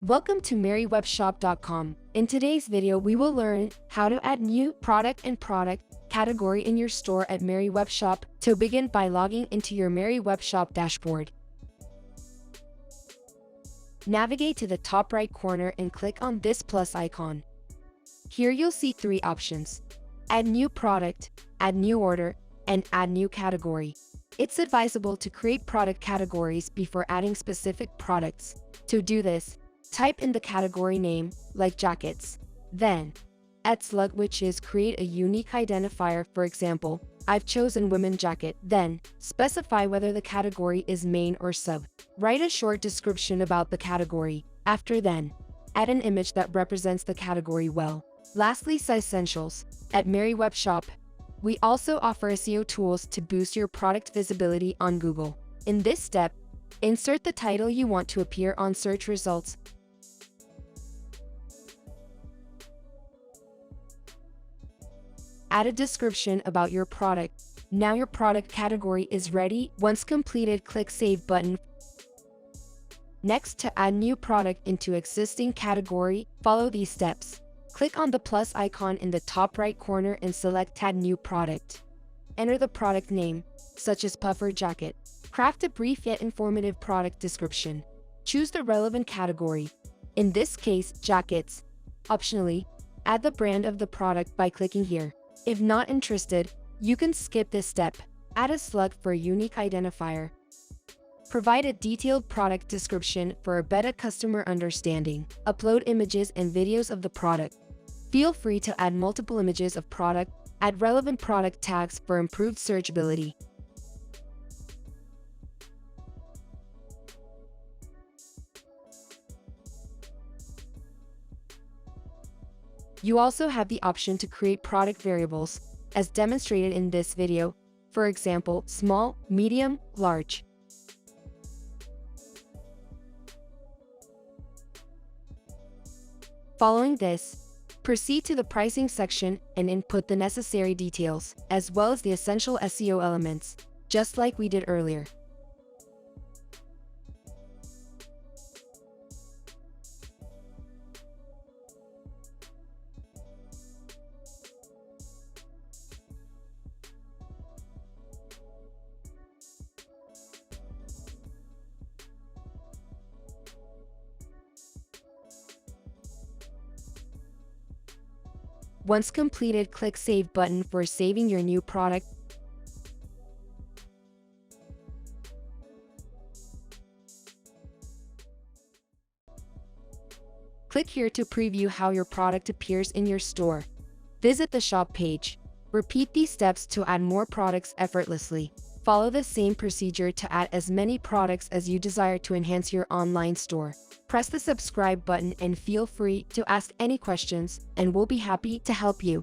Welcome to Meriwebshop.com. In today's video, we will learn how to add new product and product category in your store at Meriwebshop. To begin by logging into your Meriwebshop dashboard. Navigate to the top right corner and click on this plus icon. Here you'll see three options: add new product, add new order, and add new category. It's advisable to create product categories before adding specific products. To do this, type in the category name, like jackets. Then, add slug, which is create a unique identifier. For example, I've chosen women jacket. Then, specify whether the category is main or sub. Write a short description about the category. After then, add an image that represents the category well. Lastly, size essentials. At Meriwebshop, we also offer SEO tools to boost your product visibility on Google. In this step, insert the title you want to appear on search results. Add a description about your product. Now your product category is ready. Once completed, click Save button. Next, to add new product into existing category, follow these steps. Click on the plus icon in the top right corner and select Add New Product. Enter the product name, such as puffer jacket. Craft a brief yet informative product description. Choose the relevant category, in this case, jackets. Optionally, add the brand of the product by clicking here. If not interested, you can skip this step. Add a slug for a unique identifier. Provide a detailed product description for a better customer understanding. Upload images and videos of the product. Feel free to add multiple images of product. Add relevant product tags for improved searchability. You also have the option to create product variables, as demonstrated in this video. For example, small, medium, large. Following this, proceed to the pricing section and input the necessary details, as well as the essential SEO elements, just like we did earlier. Once completed, click Save button for saving your new product. Click here to preview how your product appears in your store. Visit the shop page. Repeat these steps to add more products effortlessly. Follow the same procedure to add as many products as you desire to enhance your online store. Press the subscribe button and feel free to ask any questions, and we'll be happy to help you.